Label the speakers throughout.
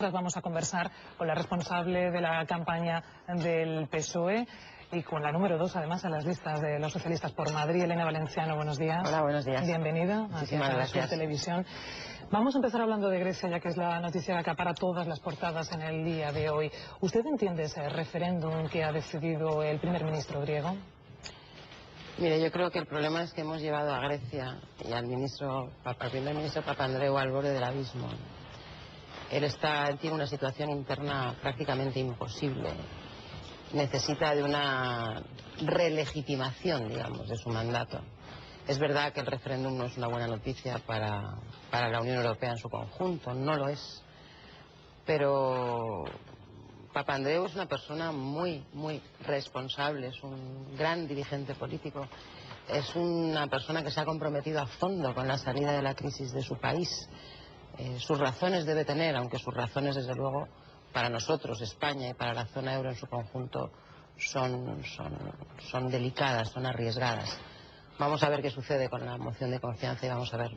Speaker 1: nosotras vamos a conversar con la responsable de la campaña del PSOE y con la número 2, además, en las listas de los socialistas por Madrid, Elena Valenciano. Buenos días.
Speaker 2: Hola, buenos días.
Speaker 1: Bienvenida a Sur Televisión. Vamos a empezar hablando de Grecia, ya que es la noticia que acapara todas las portadas en el día de hoy. ¿Usted entiende ese referéndum que ha decidido el primer ministro griego?
Speaker 2: Mire, yo creo que el problema es que hemos llevado a Grecia y al primer ministro Papandreou al borde del abismo. Él tiene una situación interna prácticamente imposible. Necesita de una relegitimación, digamos, de su mandato. Es verdad que el referéndum no es una buena noticia para la Unión Europea en su conjunto, no lo es. Pero Papandreou es una persona muy responsable, es un gran dirigente político, es una persona que se ha comprometido a fondo con la salida de la crisis de su país. Sus razones debe tener, aunque sus razones, desde luego, para nosotros, España, y para la zona euro en su conjunto, son delicadas, son arriesgadas. Vamos a ver qué sucede con la moción de confianza y vamos a ver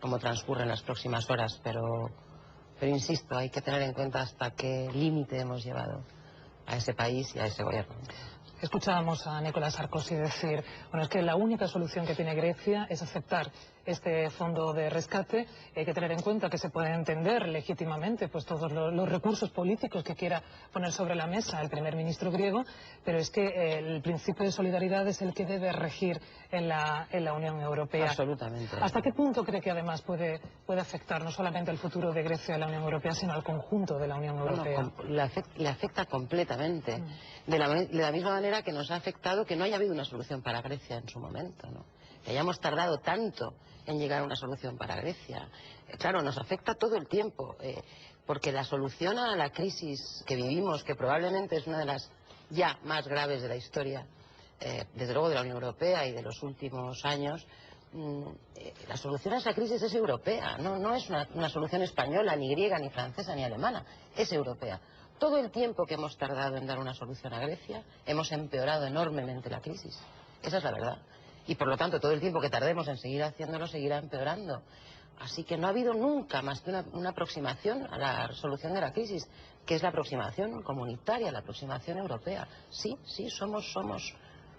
Speaker 2: cómo transcurren las próximas horas, pero insisto, hay que tener en cuenta hasta qué límite hemos llevado a ese país y a ese gobierno.
Speaker 1: Escuchábamos a Nicolás Sarkozy decir, bueno, es que la única solución que tiene Grecia es aceptar este fondo de rescate. Hay que tener en cuenta que se puede entender legítimamente pues todos los recursos políticos que quiera poner sobre la mesa el primer ministro griego, pero es que el principio de solidaridad es el que debe regir en la Unión Europea.
Speaker 2: Absolutamente.
Speaker 1: ¿Hasta qué punto cree que además puede afectar no solamente el futuro de Grecia y la Unión Europea, sino al conjunto de la Unión Europea?
Speaker 2: Le afecta completamente. De la misma manera que nos ha afectado que no haya habido una solución para Grecia en su momento, ¿no? Que hayamos tardado tanto en llegar a una solución para Grecia. Claro, nos afecta todo el tiempo, porque la solución a la crisis que vivimos, que probablemente es una de las ya más graves de la historia, desde luego de la Unión Europea y de los últimos años, la solución a esa crisis es europea, no es una solución española, ni griega, ni francesa, ni alemana, es europea. Todo el tiempo que hemos tardado en dar una solución a Grecia, hemos empeorado enormemente la crisis. Esa es la verdad. Y por lo tanto, todo el tiempo que tardemos en seguir haciéndolo, seguirá empeorando. Así que no ha habido nunca más que una aproximación a la solución de la crisis, que es la aproximación comunitaria, la aproximación europea. Sí,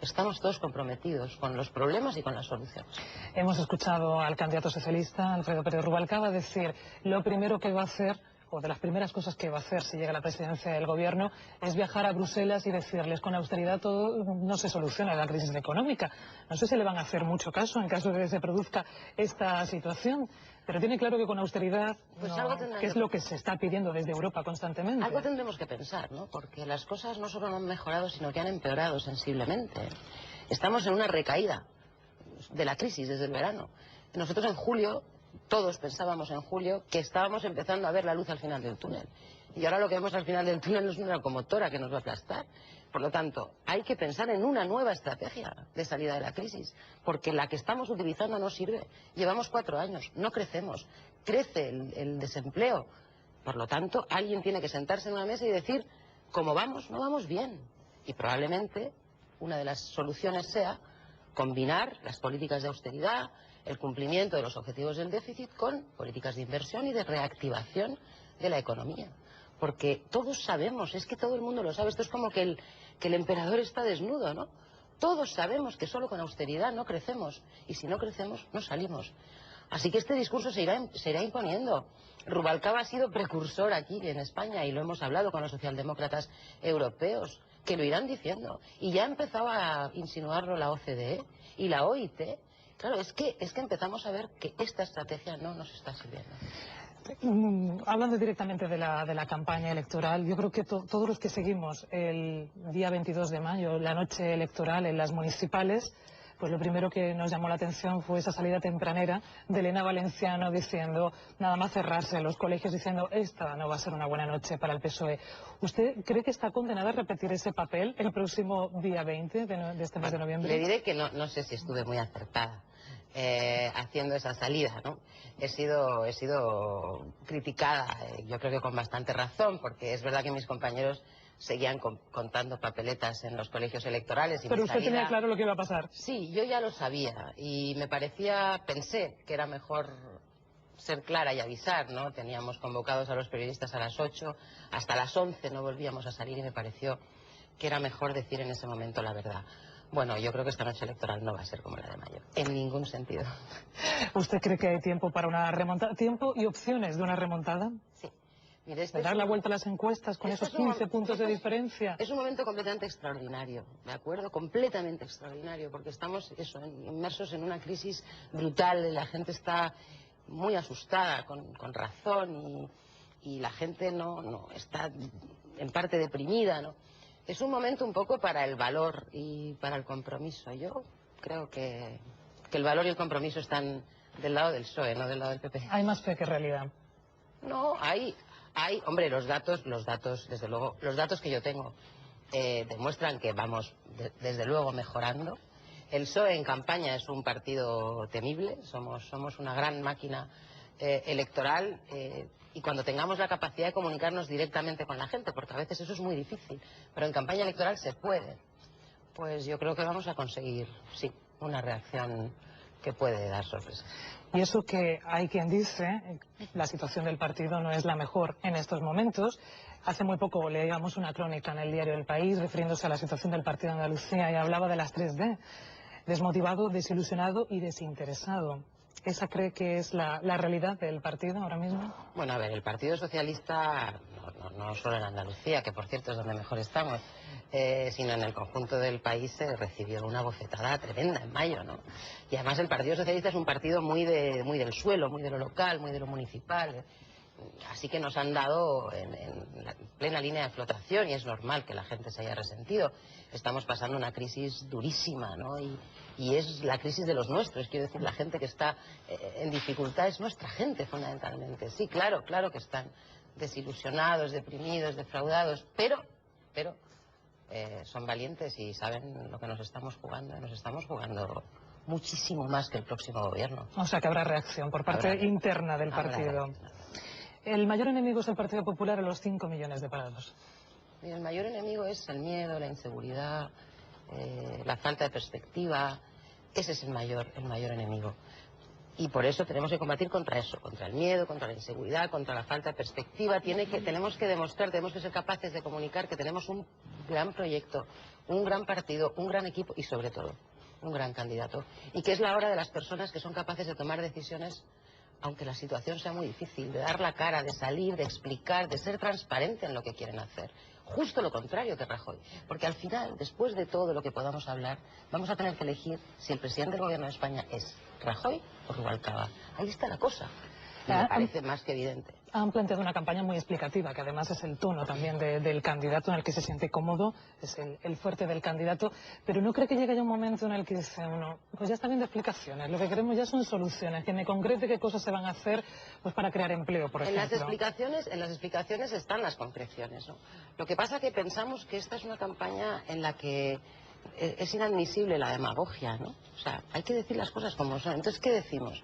Speaker 2: estamos todos comprometidos con los problemas y con las soluciones.
Speaker 1: Hemos escuchado al candidato socialista, Alfredo Pérez Rubalcaba, decir lo primero que va a hacer, o de las primeras cosas que va a hacer si llega a la presidencia del gobierno, es viajar a Bruselas y decirles con austeridad todo no se soluciona la crisis económica. No sé si le van a hacer mucho caso en caso de que se produzca esta situación, pero tiene claro que con austeridad, que es lo que se está pidiendo desde Europa constantemente.
Speaker 2: Algo tendremos que pensar, ¿no? Porque las cosas no solo no han mejorado, sino que han empeorado sensiblemente. Estamos en una recaída de la crisis desde el verano. Nosotros en julio, todos pensábamos en julio que estábamos empezando a ver la luz al final del túnel. Y ahora lo que vemos al final del túnel es una locomotora que nos va a aplastar. Por lo tanto, hay que pensar en una nueva estrategia de salida de la crisis, porque la que estamos utilizando no sirve. Llevamos 4 años, no crecemos, crece el desempleo. Por lo tanto, alguien tiene que sentarse en una mesa y decir, ¿cómo vamos? No vamos bien. Y probablemente una de las soluciones sea combinar las políticas de austeridad, el cumplimiento de los objetivos del déficit con políticas de inversión y de reactivación de la economía. Porque todos sabemos, es que todo el mundo lo sabe, esto es como que el emperador está desnudo, ¿no? Todos sabemos que solo con austeridad no crecemos, y si no crecemos, no salimos. Así que este discurso se irá imponiendo. Rubalcaba ha sido precursor aquí en España, y lo hemos hablado con los socialdemócratas europeos, que lo irán diciendo. Y ya empezaba a insinuarlo la OCDE y la OIT. Claro, es que empezamos a ver que esta estrategia no nos está sirviendo.
Speaker 1: Hablando directamente de la campaña electoral, yo creo que todos los que seguimos el día 22 de mayo, la noche electoral en las municipales, pues lo primero que nos llamó la atención fue esa salida tempranera de Elena Valenciano diciendo, nada más cerrarse los colegios, diciendo, esta no va a ser una buena noche para el PSOE. ¿Usted cree que está condenada a repetir ese papel el próximo día 20 de este mes de noviembre?
Speaker 2: Le diré que no sé si estuve muy acertada haciendo esa salida, ¿no? He sido criticada, yo creo que con bastante razón, porque es verdad que mis compañeros seguían contando papeletas en los colegios electorales.
Speaker 1: Pero usted tenía claro lo que iba a pasar.
Speaker 2: Sí, yo ya lo sabía y pensé que era mejor ser clara y avisar, ¿no? Teníamos convocados a los periodistas a las 8, hasta las 11 no volvíamos a salir y me pareció que era mejor decir en ese momento la verdad. Bueno, yo creo que esta noche electoral no va a ser como la de mayo, en ningún sentido.
Speaker 1: ¿Usted cree que hay tiempo para una remontada? ¿Tiempo y opciones de una remontada?
Speaker 2: Sí. Mire,
Speaker 1: ¿De dar la vuelta a las encuestas con esos 15 puntos de diferencia?
Speaker 2: Es un momento completamente extraordinario, ¿de acuerdo? Completamente extraordinario, porque estamos inmersos en una crisis brutal, la gente está muy asustada, con razón, y la gente no está en parte deprimida, ¿no? Es un momento un poco para el valor y para el compromiso. Yo creo que el valor y el compromiso están del lado del PSOE, no del lado del PP.
Speaker 1: Hay más fe que realidad.
Speaker 2: No, hombre, los datos, desde luego, los datos que yo tengo demuestran que vamos, desde luego, mejorando. El PSOE en campaña es un partido temible, somos una gran máquina electoral, y cuando tengamos la capacidad de comunicarnos directamente con la gente, porque a veces eso es muy difícil, pero en campaña electoral se puede, pues yo creo que vamos a conseguir, sí, una reacción que puede dar sorpresas.
Speaker 1: Y eso que hay quien dice, la situación del partido no es la mejor en estos momentos. Hace muy poco leíamos una crónica en el diario El País refiriéndose a la situación del partido de Andalucía y hablaba de las 3D, desmotivado, desilusionado y desinteresado. ¿Esa cree que es la realidad del partido ahora mismo?
Speaker 2: Bueno, a ver, el Partido Socialista, no solo en Andalucía, que por cierto es donde mejor estamos, sino en el conjunto del país recibió una bofetada tremenda en mayo, ¿no? Y además el Partido Socialista es un partido muy del suelo, muy de lo local, muy de lo municipal. Así que nos han dado en la plena línea de flotación y es normal que la gente se haya resentido. Estamos pasando una crisis durísima, ¿no? Y es la crisis de los nuestros. Quiero decir, la gente que está en dificultad es nuestra gente, fundamentalmente. Sí, claro que están desilusionados, deprimidos, defraudados, pero son valientes y saben lo que nos estamos jugando. Nos estamos jugando muchísimo más que el próximo gobierno.
Speaker 1: O sea que habrá reacción por parte interna del partido. El mayor enemigo es el Partido Popular a los 5 millones de parados.
Speaker 2: El mayor enemigo es el miedo, la inseguridad, la falta de perspectiva. Ese es el mayor enemigo. Y por eso tenemos que combatir contra eso, contra el miedo, contra la inseguridad, contra la falta de perspectiva. Tenemos que demostrar, tenemos que ser capaces de comunicar que tenemos un gran proyecto, un gran partido, un gran equipo y sobre todo un gran candidato. Y que es la hora de las personas que son capaces de tomar decisiones aunque la situación sea muy difícil, de dar la cara, de salir, de explicar, de ser transparente en lo que quieren hacer. Justo lo contrario que Rajoy. Porque al final, después de todo lo que podamos hablar, vamos a tener que elegir si el presidente del gobierno de España es Rajoy o Rubalcaba. Ahí está la cosa. Y me parece más que evidente.
Speaker 1: Han planteado una campaña muy explicativa, que además es el tono también del candidato en el que se siente cómodo, es el fuerte del candidato, pero ¿no cree que llega ya un momento en el que dice uno, pues ya está bien de explicaciones, lo que queremos ya son soluciones, que me concrete qué cosas se van a hacer pues para crear empleo, por ejemplo?
Speaker 2: En las explicaciones están las concreciones, ¿no? Lo que pasa que pensamos que esta es una campaña en la que es inadmisible la demagogia, ¿no? O sea, hay que decir las cosas como son. Entonces, ¿qué decimos?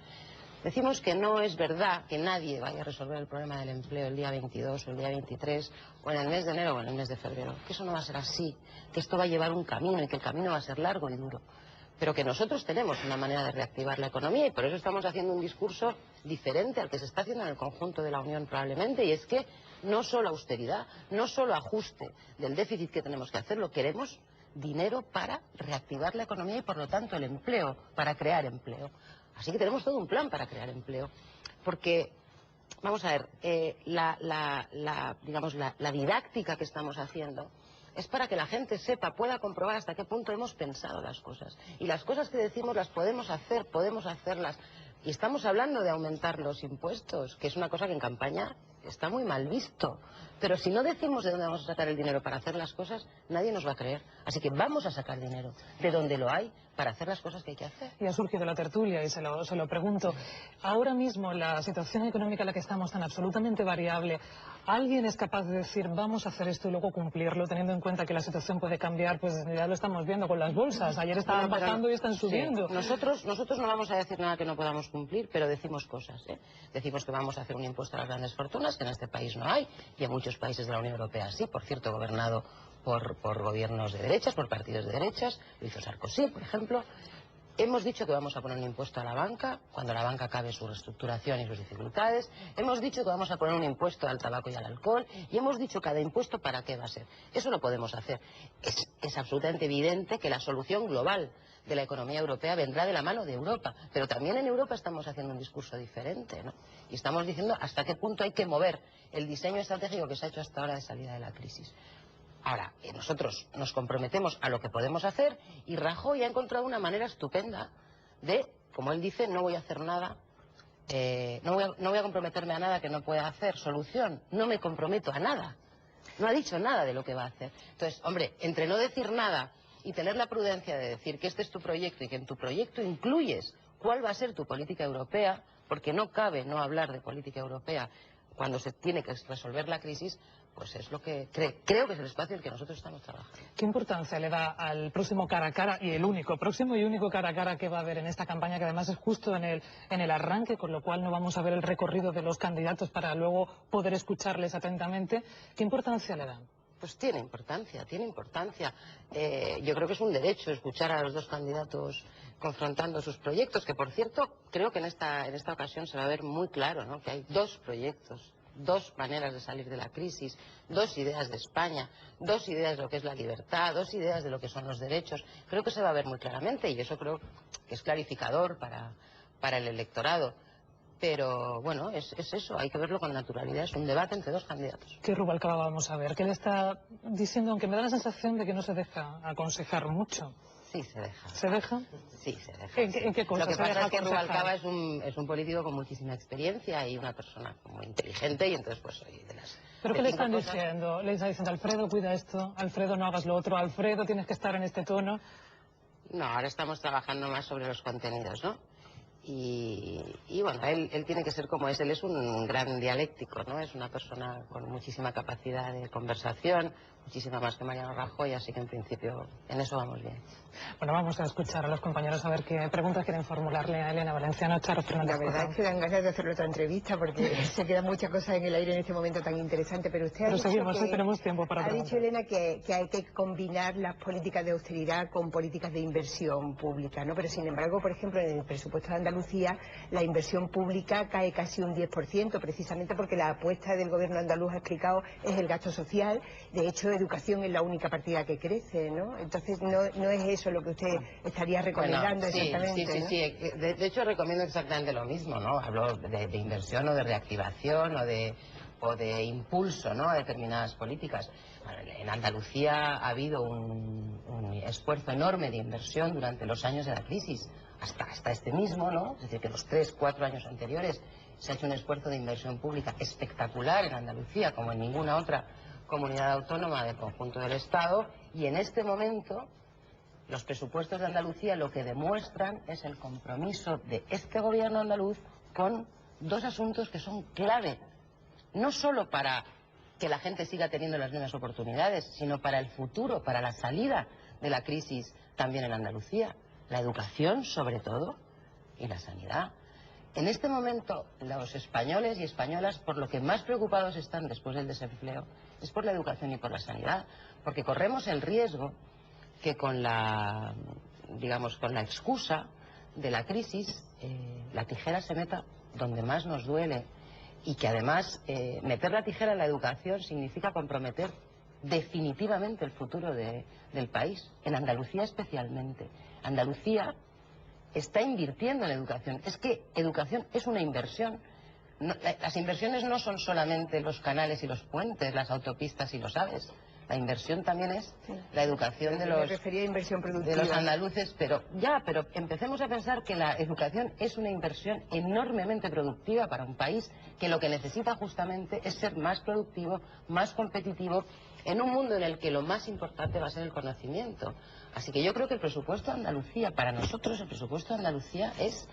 Speaker 2: Decimos que no es verdad que nadie vaya a resolver el problema del empleo el día 22 o el día 23 o en el mes de enero o en el mes de febrero. Que eso no va a ser así, que esto va a llevar un camino y que el camino va a ser largo y duro. Pero que nosotros tenemos una manera de reactivar la economía y por eso estamos haciendo un discurso diferente al que se está haciendo en el conjunto de la Unión probablemente, y es que no solo austeridad, no solo ajuste del déficit que tenemos que hacerlo, queremos dinero para reactivar la economía y por lo tanto el empleo, para crear empleo. Así que tenemos todo un plan para crear empleo, porque, vamos a ver, digamos, la didáctica que estamos haciendo es para que la gente sepa, pueda comprobar hasta qué punto hemos pensado las cosas. Y las cosas que decimos las podemos hacer, podemos hacerlas. Y estamos hablando de aumentar los impuestos, que es una cosa que en campaña está muy mal visto. Pero si no decimos de dónde vamos a sacar el dinero para hacer las cosas, nadie nos va a creer. Así que vamos a sacar dinero de donde lo hay para hacer las cosas que hay que hacer.
Speaker 1: Y ha surgido la tertulia y se lo pregunto. Ahora mismo la situación económica en la que estamos tan absolutamente variable, ¿alguien es capaz de decir vamos a hacer esto y luego cumplirlo, teniendo en cuenta que la situación puede cambiar? Pues ya lo estamos viendo con las bolsas. Ayer estaban bajando y están subiendo.
Speaker 2: Sí. Nosotros no vamos a decir nada que no podamos cumplir, pero decimos cosas, ¿eh? Decimos que vamos a hacer un impuesto a las grandes fortunas, que en este país no hay, y en muchos países de la Unión Europea sí, por cierto, gobernado por gobiernos de derechas, por partidos de derechas, lo hizo Sarkozy, por ejemplo. Hemos dicho que vamos a poner un impuesto a la banca, cuando la banca acabe su reestructuración y sus dificultades. Hemos dicho que vamos a poner un impuesto al tabaco y al alcohol. Y hemos dicho cada impuesto para qué va a ser. Eso lo podemos hacer. Es absolutamente evidente que la solución global de la economía europea vendrá de la mano de Europa. Pero también en Europa estamos haciendo un discurso diferente, ¿no? Y estamos diciendo hasta qué punto hay que mover el diseño estratégico que se ha hecho hasta ahora de salida de la crisis. Ahora, nosotros nos comprometemos a lo que podemos hacer y Rajoy ha encontrado una manera estupenda de, como él dice, no voy a hacer nada, no voy a comprometerme a nada que no pueda hacer. Solución, no me comprometo a nada. No ha dicho nada de lo que va a hacer. Entonces, hombre, entre no decir nada y tener la prudencia de decir que este es tu proyecto y que en tu proyecto incluyes cuál va a ser tu política europea, porque no cabe no hablar de política europea cuando se tiene que resolver la crisis, pues es lo que creo que es el espacio en el que nosotros estamos trabajando.
Speaker 1: ¿Qué importancia le da al próximo cara a cara y el próximo y único cara a cara que va a haber en esta campaña, que además es justo en el arranque, con lo cual no vamos a ver el recorrido de los candidatos para luego poder escucharles atentamente? ¿Qué importancia le dan?
Speaker 2: Pues tiene importancia, tiene importancia. Yo creo que es un derecho escuchar a los dos candidatos confrontando sus proyectos, que por cierto creo que en esta ocasión se va a ver muy claro, ¿no? Que hay dos proyectos, dos maneras de salir de la crisis, dos ideas de España, dos ideas de lo que es la libertad, dos ideas de lo que son los derechos. Creo que se va a ver muy claramente y eso creo que es clarificador para el electorado. Pero bueno, es eso, hay que verlo con naturalidad, es un debate entre dos candidatos.
Speaker 1: ¿Qué Rubalcaba vamos a ver? ¿Qué le está diciendo? Aunque me da la sensación de que no se deja aconsejar mucho.
Speaker 2: Sí, se deja.
Speaker 1: ¿Se deja?
Speaker 2: Sí, se deja.
Speaker 1: ¿En qué cosas?
Speaker 2: Lo que pasa es que Rubalcaba es un político con muchísima experiencia y una persona muy inteligente y entonces pues oye, de las...
Speaker 1: ¿Pero qué le están diciendo? Le están diciendo, Alfredo, cuida esto, Alfredo, no hagas lo otro, Alfredo, tienes que estar en este tono.
Speaker 2: No, ahora estamos trabajando más sobre los contenidos, ¿no? Y bueno, él tiene que ser como es. Él es un gran dialéctico, ¿no? Es una persona con muchísima capacidad de conversación, muchísima más que Mariano Rajoy, así que en principio en eso vamos bien.
Speaker 1: Bueno, vamos a escuchar a los compañeros a ver qué preguntas quieren formularle a Elena Valenciano. Charo Fernández.
Speaker 3: La verdad es que dan ganas de hacer otra entrevista porque se quedan muchas cosas en el aire en este momento tan interesante, pero usted
Speaker 1: tenemos tiempo para
Speaker 3: ha dicho, Elena, que hay que combinar las políticas de austeridad con políticas de inversión pública, ¿no? Pero sin embargo, por ejemplo, en el presupuesto de Andalucía la inversión pública cae casi un 10%, precisamente porque la apuesta del gobierno andaluz, ha explicado, es el gasto social. De hecho, educación es la única partida que crece, ¿no? Entonces no es eso lo que usted estaría recomendando.
Speaker 2: Bueno, sí,
Speaker 3: exactamente,
Speaker 2: sí.
Speaker 3: ¿no?
Speaker 2: De hecho recomiendo exactamente lo mismo, ¿no? Hablo de inversión o de reactivación o de impulso, ¿no? A determinadas políticas. Bueno, en Andalucía ha habido un esfuerzo enorme de inversión durante los años de la crisis, hasta este mismo, ¿no? Es decir, que los 3, 4 años anteriores se ha hecho un esfuerzo de inversión pública espectacular en Andalucía, como en ninguna otra comunidad autónoma del conjunto del Estado, y en este momento los presupuestos de Andalucía lo que demuestran es el compromiso de este gobierno andaluz con dos asuntos que son clave, no solo para que la gente siga teniendo las mismas oportunidades, sino para el futuro, para la salida de la crisis también en Andalucía, la educación sobre todo y la sanidad. En este momento los españoles y españolas por lo que más preocupados están después del desempleo es por la educación y por la sanidad, porque corremos el riesgo que con la excusa de la crisis la tijera se meta donde más nos duele y que además meter la tijera en la educación significa comprometer definitivamente el futuro del país, en Andalucía especialmente. Andalucía está invirtiendo en educación. Es que educación es una inversión. No, las inversiones no son solamente los canales y los puentes, las autopistas y los AVEs. La inversión también es la educación de los andaluces, pero empecemos a pensar que la educación es una inversión enormemente productiva para un país que lo que necesita justamente es ser más productivo, más competitivo, en un mundo en el que lo más importante va a ser el conocimiento. Así que yo creo que el presupuesto de Andalucía, para nosotros el presupuesto de Andalucía es,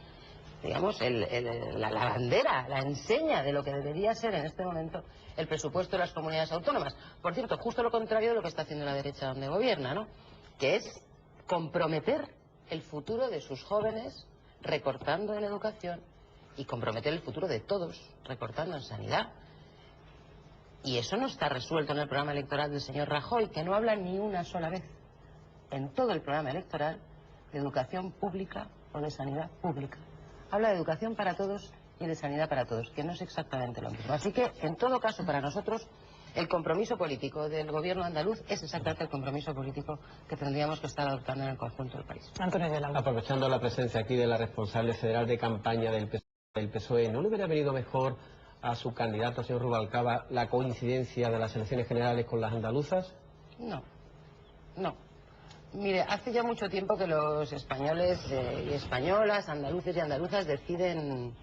Speaker 2: digamos, la bandera, la enseña de lo que debería ser en este momento el presupuesto de las comunidades autónomas. Por cierto, justo lo contrario de lo que está haciendo la derecha donde gobierna, ¿no? Que es comprometer el futuro de sus jóvenes recortando en educación y comprometer el futuro de todos recortando en sanidad. Y eso no está resuelto en el programa electoral del señor Rajoy, que no habla ni una sola vez en todo el programa electoral de educación pública o de sanidad pública. Habla de educación para todos y de sanidad para todos, que no es exactamente lo mismo. Así que, en todo caso, para nosotros, el compromiso político del gobierno andaluz es exactamente el compromiso político que tendríamos que estar adoptando en el conjunto del país.
Speaker 1: Antonio Yolanda.
Speaker 4: Aprovechando la presencia aquí de la responsable federal de campaña del PSOE, ¿no le hubiera venido mejor a su candidato, señor Rubalcaba, la coincidencia de las elecciones generales con las andaluzas?
Speaker 2: No, no. Mire, hace ya mucho tiempo que los españoles y españolas, andaluces y andaluzas deciden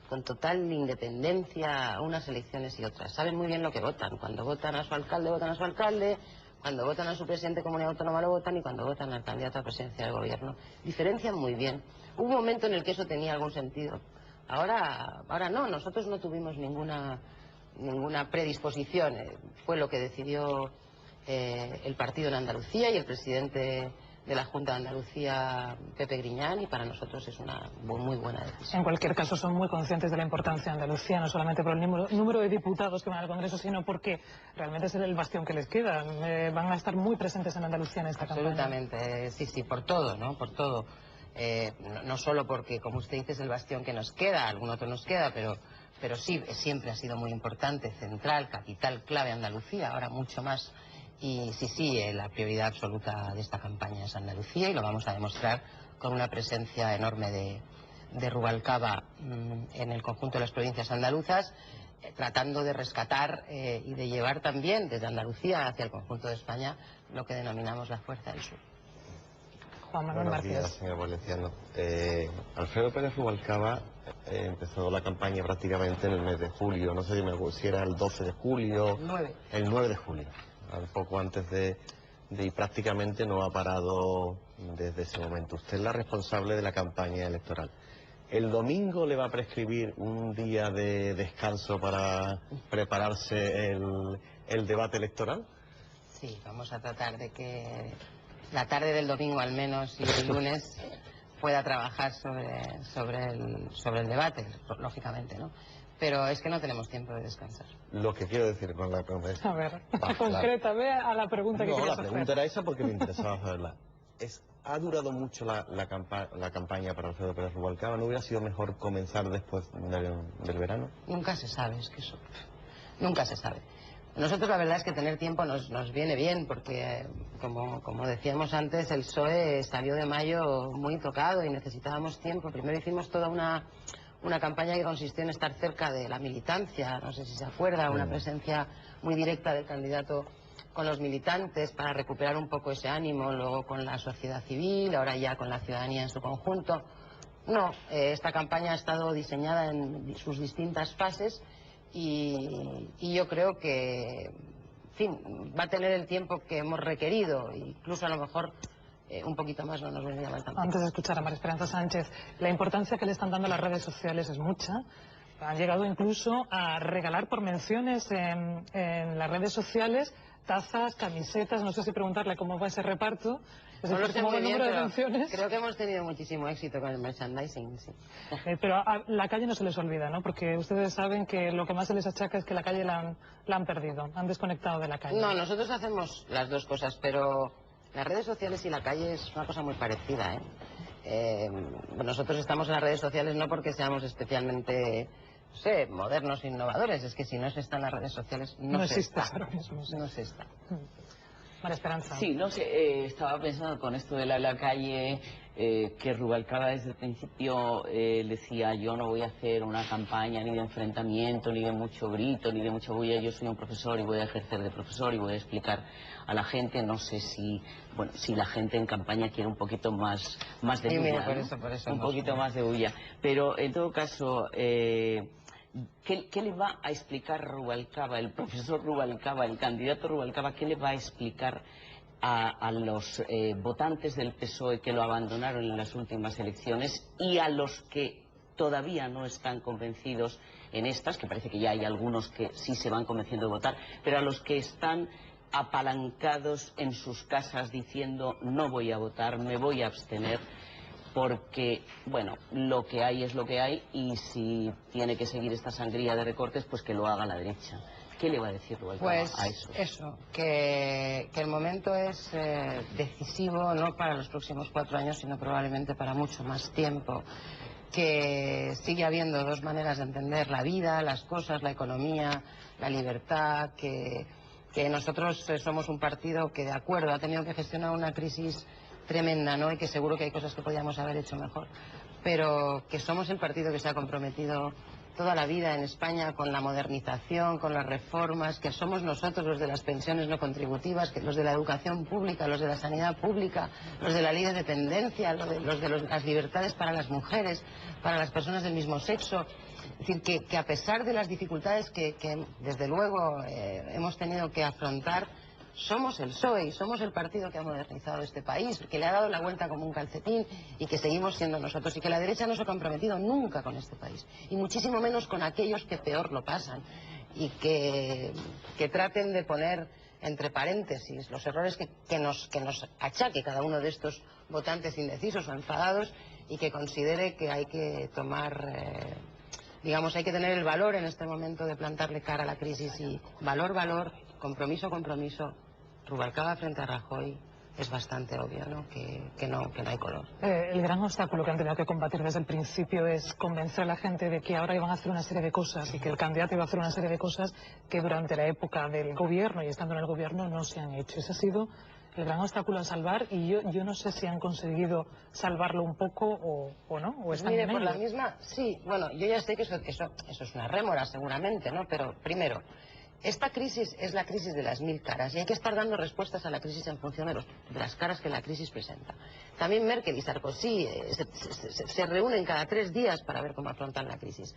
Speaker 2: con total independencia unas elecciones y otras. Saben muy bien lo que votan. Cuando votan a su alcalde, votan a su alcalde. Cuando votan a su presidente de comunidad autónoma, lo votan. Y cuando votan al candidato a presidencia del gobierno, diferencian muy bien. Hubo un momento en el que eso tenía algún sentido. Ahora no. Nosotros no tuvimos ninguna predisposición. Fue lo que decidió el partido en Andalucía y el presidente de la Junta de Andalucía, Pepe Griñán, y para nosotros es una muy buena decisión.
Speaker 1: En cualquier caso, son muy conscientes de la importancia de Andalucía, no solamente por el número de diputados que van al Congreso, sino porque realmente es el bastión que les queda. Van a estar muy presentes en Andalucía en esta campaña.
Speaker 2: Absolutamente, sí, por todo, ¿no? Por todo. No solo porque, como usted dice, es el bastión que nos queda, algún otro nos queda, pero sí, siempre ha sido muy importante, central, capital, clave Andalucía, ahora mucho más. Y sí, la prioridad absoluta de esta campaña es Andalucía, y lo vamos a demostrar con una presencia enorme de Rubalcaba en el conjunto de las provincias andaluzas, tratando de rescatar y de llevar también desde Andalucía hacia el conjunto de España lo que denominamos la fuerza del sur.
Speaker 1: Juan Manuel
Speaker 5: Buenos
Speaker 1: Márquez.
Speaker 5: días, señor Valenciano. Alfredo Pérez Rubalcaba empezó la campaña prácticamente en el mes de julio. No sé si era el 12 de julio. El 9 de julio. Un poco antes y prácticamente no ha parado desde ese momento. Usted es la responsable de la campaña electoral. ¿El domingo le va a prescribir un día de descanso para prepararse el debate electoral?
Speaker 2: Sí, vamos a tratar de que la tarde del domingo al menos y el lunes pueda trabajar sobre el debate, lógicamente, ¿no? Pero es que no tenemos tiempo de descansar.
Speaker 5: Lo que quiero decir con la pregunta...
Speaker 1: A ver, concrétame a la pregunta que querías hacer.
Speaker 5: La pregunta era esa porque me interesaba saberla. ¿Ha durado mucho la campaña para Alfredo Pérez Rubalcaba? ¿No hubiera sido mejor comenzar después del verano?
Speaker 2: Nunca se sabe, es que eso... Nunca se sabe. Nosotros la verdad es que tener tiempo nos viene bien porque, como decíamos antes, el PSOE salió de mayo muy tocado y necesitábamos tiempo. Primero hicimos toda una campaña que consistió en estar cerca de la militancia, no sé si se acuerda, una presencia muy directa del candidato con los militantes para recuperar un poco ese ánimo, luego con la sociedad civil, ahora ya con la ciudadanía en su conjunto. No, esta campaña ha estado diseñada en sus distintas fases y yo creo que, en fin, va a tener el tiempo que hemos requerido, incluso a lo mejor un poquito más no nos vendría mal tampoco.
Speaker 1: Antes de escuchar a María Esperanza Sánchez, la importancia que le están dando las redes sociales es mucha. Han llegado incluso a regalar por menciones en las redes sociales tazas, camisetas, no sé si preguntarle cómo va ese reparto. Es
Speaker 2: No lo
Speaker 1: decir,
Speaker 2: sé muy bien,
Speaker 1: número de
Speaker 2: pero
Speaker 1: menciones.
Speaker 2: creo que hemos tenido muchísimo éxito con el merchandising, sí.
Speaker 1: Pero a la calle no se les olvida, ¿no? Porque ustedes saben que lo que más se les achaca es que la calle la han perdido, han desconectado de la calle.
Speaker 2: No, nosotros hacemos las dos cosas, pero las redes sociales y la calle es una cosa muy parecida, nosotros estamos en las redes sociales no porque seamos especialmente, no sé, modernos e innovadores, es que si no se está en las redes sociales no se
Speaker 1: existe
Speaker 2: está.
Speaker 1: ahora mismo. Sí.
Speaker 2: No se está.
Speaker 1: María Esperanza.
Speaker 6: Sí, no sé, estaba pensando con esto de la calle, que Rubalcaba desde el principio decía: yo no voy a hacer una campaña ni de enfrentamiento, ni de mucho grito, ni de mucha bulla, yo soy un profesor y voy a ejercer de profesor y voy a explicar a la gente. No sé si la gente en campaña quiere un poquito más de
Speaker 2: Sí,
Speaker 6: bulla,
Speaker 2: mira, por
Speaker 6: ¿no?
Speaker 2: eso
Speaker 6: Un poquito más de bulla. Pero en todo caso, ¿qué le va a explicar Rubalcaba, el profesor Rubalcaba, el candidato Rubalcaba, qué le va a explicar a los votantes del PSOE que lo abandonaron en las últimas elecciones y a los que todavía no están convencidos en estas, que parece que ya hay algunos que sí se van convenciendo de votar, pero a los que están apalancados en sus casas diciendo: no voy a votar, me voy a abstener, porque, bueno, lo que hay es lo que hay y si tiene que seguir esta sangría de recortes, pues que lo haga la derecha? ¿Qué le va a decir Rubalcaba
Speaker 2: Pues
Speaker 6: a eso?
Speaker 2: eso, que el momento es decisivo no para los próximos 4 años, sino probablemente para mucho más tiempo. Que sigue habiendo dos maneras de entender la vida, las cosas, la economía, la libertad, que nosotros somos un partido que, de acuerdo, ha tenido que gestionar una crisis tremenda, ¿no? Y que seguro que hay cosas que podíamos haber hecho mejor, pero que somos el partido que se ha comprometido toda la vida en España con la modernización, con las reformas, que somos nosotros los de las pensiones no contributivas, que los de la educación pública, los de la sanidad pública, los de la ley de dependencia, los de las libertades para las mujeres, para las personas del mismo sexo. Es decir, que a pesar de las dificultades que desde luego hemos tenido que afrontar, somos el PSOE y somos el partido que ha modernizado este país, que le ha dado la vuelta como un calcetín y que seguimos siendo nosotros, y que la derecha no se ha comprometido nunca con este país, y muchísimo menos con aquellos que peor lo pasan, y que traten de poner entre paréntesis los errores que nos achaque cada uno de estos votantes indecisos o enfadados, y que considere que hay que tomar... digamos, hay que tener el valor en este momento de plantarle cara a la crisis, y valor, compromiso. Rubalcaba frente a Rajoy es bastante obvio, ¿no? Que no hay color.
Speaker 1: El gran obstáculo que han tenido que combatir desde el principio es convencer a la gente de que ahora iban a hacer una serie de cosas, y que el candidato iba a hacer una serie de cosas que durante la época del gobierno y estando en el gobierno no se han hecho. Ese ha sido el gran obstáculo a salvar, y yo no sé si han conseguido salvarlo un poco o no, o están
Speaker 2: Mire,
Speaker 1: en
Speaker 2: por
Speaker 1: ello.
Speaker 2: la misma, sí, bueno, yo ya sé que eso es una rémora seguramente, ¿no? Pero primero, esta crisis es la crisis de las 1000 caras, y hay que estar dando respuestas a la crisis en función de las caras que la crisis presenta. También Merkel y Sarkozy se reúnen cada 3 días para ver cómo afrontan la crisis.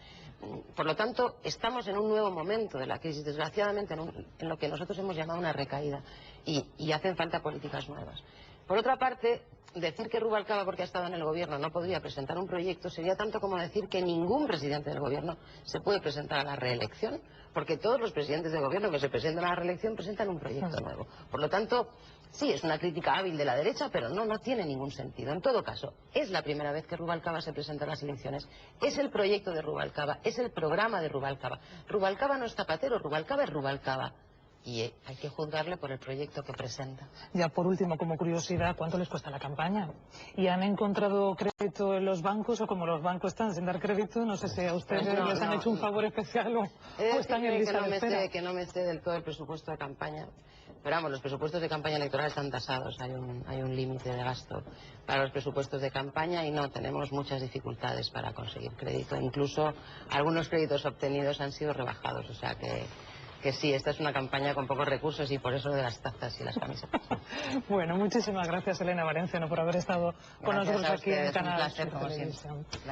Speaker 2: Por lo tanto, estamos en un nuevo momento de la crisis, desgraciadamente en lo que nosotros hemos llamado una recaída, y hacen falta políticas nuevas. Por otra parte, decir que Rubalcaba, porque ha estado en el gobierno, no podría presentar un proyecto sería tanto como decir que ningún presidente del gobierno se puede presentar a la reelección, porque todos los presidentes de gobierno que se presentan a la reelección presentan un proyecto nuevo. Por lo tanto, sí, es una crítica hábil de la derecha, pero no tiene ningún sentido. En todo caso, es la primera vez que Rubalcaba se presenta a las elecciones, es el proyecto de Rubalcaba, es el programa de Rubalcaba. Rubalcaba no es Zapatero, Rubalcaba es Rubalcaba. Y hay que juzgarle por el proyecto que presenta.
Speaker 1: Ya por último, como curiosidad, ¿cuánto les cuesta la campaña? ¿Y han encontrado crédito en los bancos, o como los bancos están sin dar crédito? No sé si a ustedes les han hecho un favor especial o están en lista de espera.
Speaker 2: Que no me sé del todo el presupuesto de campaña. Pero vamos, los presupuestos de campaña electoral están tasados, hay un límite de gasto para los presupuestos de campaña, y no tenemos muchas dificultades para conseguir crédito. Incluso algunos créditos obtenidos han sido rebajados, o sea que sí, esta es una campaña con pocos recursos, y por eso de las tazas y las camisetas.
Speaker 1: Bueno, muchísimas gracias, Elena Valenciano, por haber estado con nosotros aquí en Canal
Speaker 2: Un placer,
Speaker 1: Sur
Speaker 2: como
Speaker 1: Televisión.
Speaker 2: siempre.